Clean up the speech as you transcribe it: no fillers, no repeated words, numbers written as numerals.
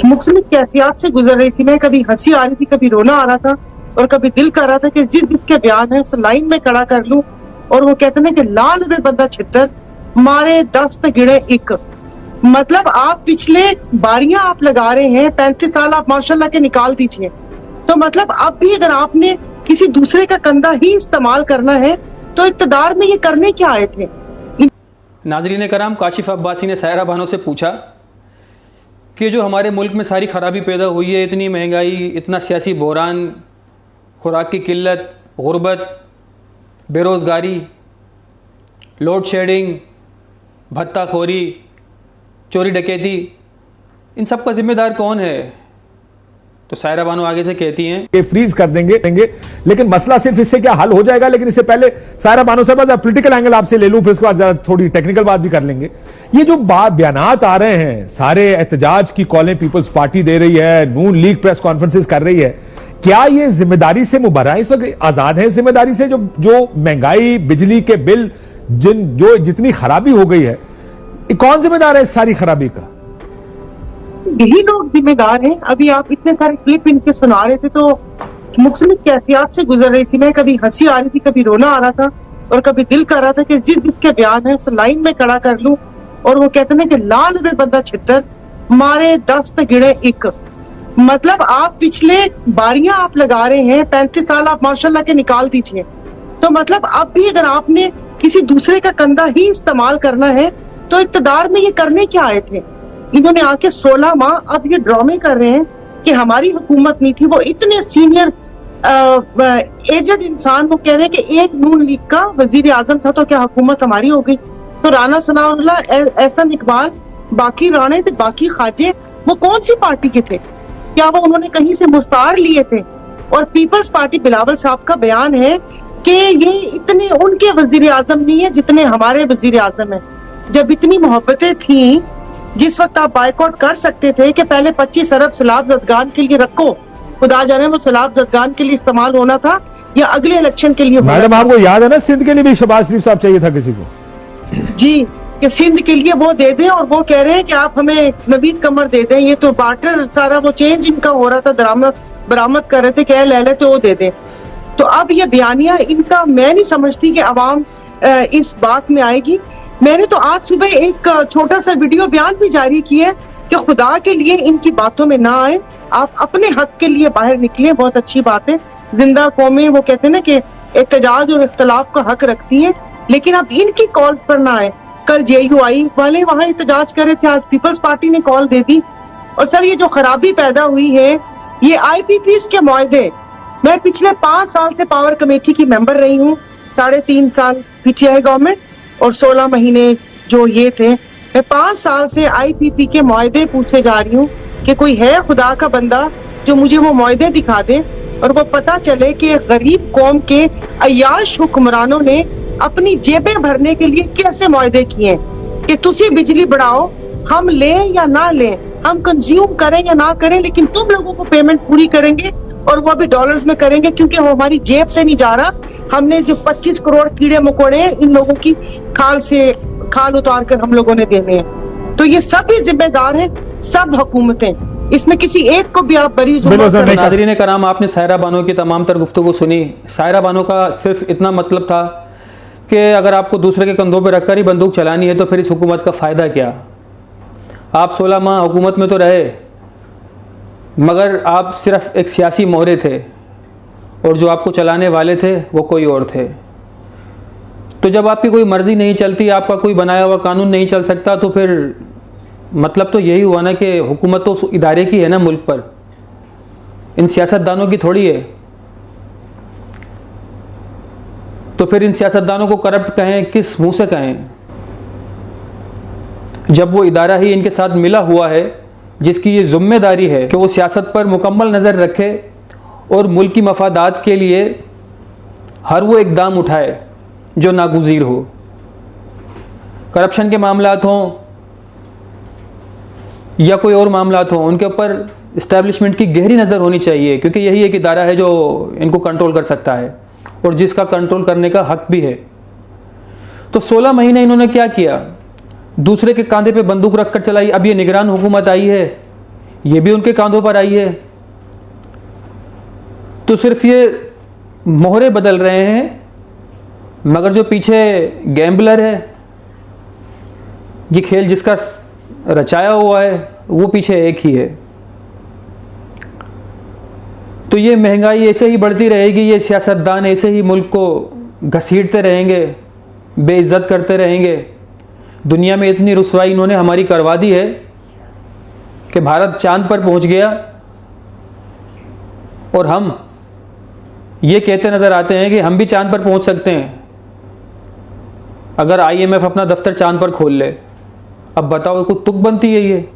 मुख्तलिफ कैफियत से गुजर रही थी मैं, कभी हंसी आ रही थी, कभी रोना आ रहा था और कभी दिल कर रहा था कि जिसके बयान है उस लाइन में खड़ा कर लूं। और वो कहते हैं कि लाल में बंदा छितर मारे दस्त गिरे एक। मतलब आप पिछले बारियां आप लगा रहे हैं, 35 साल आप माशाल्लाह के निकाल दीजिए, तो मतलब अब भी अगर आपने किसी दूसरे का कंधा ही इस्तेमाल करना है तो इक़्तिदार में ये करने क्या आए थे। नाज़रीन कराम, काशिफ अब्बासी ने सायरा बानो से पूछा कि जो हमारे मुल्क में सारी ख़राबी पैदा हुई है, इतनी महंगाई, इतना सियासी बहरान, खुराक की किल्लत, गुर्बत, बेरोज़गारी, लोड शेडिंग, भत्ताखोरी, चोरी डकैती, इन सब का ज़िम्मेदार कौन है? तो सायरा बानो आगे से कहती हैं कि फ्रीज कर देंगे, लेकिन मसला सिर्फ इससे क्या हल हो जाएगा। लेकिन इससे पहले सायरा बानो साहब पॉलिटिकल एंगल आपसे ले लूं, फिर उसके बाद थोड़ी टेक्निकल बात भी कर लेंगे। ये जो बयानात आ रहे हैं, सारे एहतजाज की कॉलें पीपल्स पार्टी दे रही है, नून लीग प्रेस कॉन्फ्रेंसेस कर रही है, क्या ये जिम्मेदारी से मुबर्रा इस वक्त आजाद है जिम्मेदारी से? जो महंगाई, बिजली के बिल, जितनी खराबी हो गई है, कौन जिम्मेदार है इस सारी खराबी का? यही लोग जिम्मेदार हैं। अभी आप इतने सारे क्लिप इनके सुना रहे थे, तो मुख्तलिफ कैफियत से गुजर रही थी मैं, कभी हंसी आ रही थी, कभी रोना आ रहा था और कभी दिल कर रहा था कि जिसके बयान है उस लाइन में खड़ा कर लूं। और वो कहते हैं कि लाल में बंदा छितर मारे दस्त गिरे एक। मतलब आप पिछले बारियां आप लगा रहे हैं, 35 साल आप माशाल्लाह के निकाल दीजिए, तो मतलब अब भी अगर आपने किसी दूसरे का कंधा ही इस्तेमाल करना है तो इक़्तिदार में ये करने क्या आए थे। इन्होंने आके 16 माह अब ये ड्रामे कर रहे हैं कि हमारी हुकूमत नहीं थी। वो इतने सीनियर एजेड इंसान वो कह रहे हैं कि एक नून लीग का वजीर आजम था तो क्या हुकूमत हमारी हो गई? तो राना सनाउल्लाह, एहसन इकबाल, बाकी राणे थे, बाकी खाजे, वो कौन सी पार्टी के थे? क्या वो उन्होंने कहीं से मुस्तार लिए थे? और पीपल्स पार्टी बिलावल साहब का बयान है कि ये इतने उनके वजीर आजम नहीं है जितने हमारे वजीर आजम है। जब इतनी मोहब्बतें थी, जिस वक्त आप बायकॉट कर सकते थे कि पहले 25 अरब सैलाब जदगान के लिए रखो, खुदा जाने वो सैलाब जदगान के लिए इस्तेमाल होना था या अगले इलेक्शन के लिए। मैडम आपको याद है ना, सिंध के लिए भी शहबाज शरीफ साहब चाहिए था किसी को जी, कि सिंध के लिए वो दे दें, और वो कह रहे हैं कि आप हमें नवीद कमर दे दें। ये तो बार्टर सारा वो चेंज इनका हो रहा था, दरामद बरामद कर रहे थे, क्या ले लेते वो दे दें। तो अब ये बयानिया इनका मैं नहीं समझती कि अवाम इस बात में आएगी। मैंने तो आज सुबह एक छोटा सा वीडियो बयान भी जारी किया है कि खुदा के लिए इनकी बातों में ना आए, आप अपने हक के लिए बाहर निकले। बहुत अच्छी बात है, जिंदा कौमें वो कहते हैं ना कि एहतजाज और इख्तलाफ का हक रखती हैं, लेकिन अब इनकी कॉल पर ना आए। कल JUI वाले वहां एहतजाज कर रहे थे, आज पीपल्स पार्टी ने कॉल दे दी। और सर ये जो खराबी पैदा हुई है, ये IPPs के मुआहदे, मैं पिछले 5 साल से पावर कमेटी की मेंबर रही हूँ, 3.5 साल PTI गवर्नमेंट और 16 महीने जो ये थे। मैं 5 साल से IPP के मुआहदे पूछे जा रही हूँ कि कोई है खुदा का बंदा जो मुझे वो मुआहदे दिखा दे और वो पता चले कि गरीब कौम के अय्याश हुक्मरानों ने अपनी जेबें भरने के लिए कैसे मुआहदे किए कि तुसी बिजली बढ़ाओ, हम लें या ना लें, हम कंज्यूम करें या ना करें, लेकिन तुम लोगों को पेमेंट पूरी करेंगे और वो भी डॉलर्स में करेंगे, क्योंकि वो हमारी जेब से नहीं जा रहा। हमने जो 25 करोड़ कीड़े मकोड़े हैं इन लोगों की खाल उतार कर हम लोगों ने देने हैं। तो ये सब ही जिम्मेदार है, सब हुकूमतें, इसमें किसी एक को भी आप बरी नाज़रीन कराम, आपने सायरा बानो की तमाम तर गुफ्तगू सुनी। सायरा बानो का सिर्फ इतना मतलब था कि अगर आपको दूसरे के कंधों पर रखकर ही बंदूक चलानी है तो फिर इस हुकूमत का फ़ायदा क्या? आप 16 माह हुकूमत में तो रहे, मगर आप सिर्फ एक सियासी मोहरे थे और जो आपको चलाने वाले थे वो कोई और थे। तो जब आपकी कोई मर्ज़ी नहीं चलती, आपका कोई बनाया हुआ कानून नहीं चल सकता, तो फिर मतलब तो यही हुआ ना कि हुकूमत तो उस इदारे की है ना मुल्क पर, इन सियासतदानों की थोड़ी है। तो फिर इन सियासतदानों को करप्ट कहें, किस मुंह से कहें, जब वो इदारा ही इनके साथ मिला हुआ है जिसकी ये जिम्मेदारी है कि वो सियासत पर मुकम्मल नज़र रखे और मुल्क की मफादात के लिए हर वो इकदाम उठाए जो नागुज़ीर हो। करप्शन के मामलात हों या कोई और मामलात हों, उनके ऊपर इस्टेब्लिशमेंट की गहरी नज़र होनी चाहिए, क्योंकि यही एक इदारा है जो इनको कंट्रोल कर सकता है और जिसका कंट्रोल करने का हक भी है। तो 16 महीने इन्होंने क्या किया? दूसरे के कांधे पे बंदूक रखकर चलाई। अब ये निगरान हुकूमत आई है, ये भी उनके कांधों पर आई है। तो सिर्फ ये मोहरे बदल रहे हैं, मगर जो पीछे गैम्बलर है, ये खेल जिसका रचाया हुआ है, वो पीछे एक ही है। तो ये महंगाई ऐसे ही बढ़ती रहेगी, ये सियासतदान ऐसे ही मुल्क को घसीटते रहेंगे, बेइज्जत करते रहेंगे। दुनिया में इतनी रुसवाई इन्होंने हमारी करवा दी है कि भारत चांद पर पहुंच गया और हम ये कहते नज़र आते हैं कि हम भी चांद पर पहुंच सकते हैं अगर IMF अपना दफ्तर चांद पर खोल ले। अब बताओ, कोई तुक बनती है ये?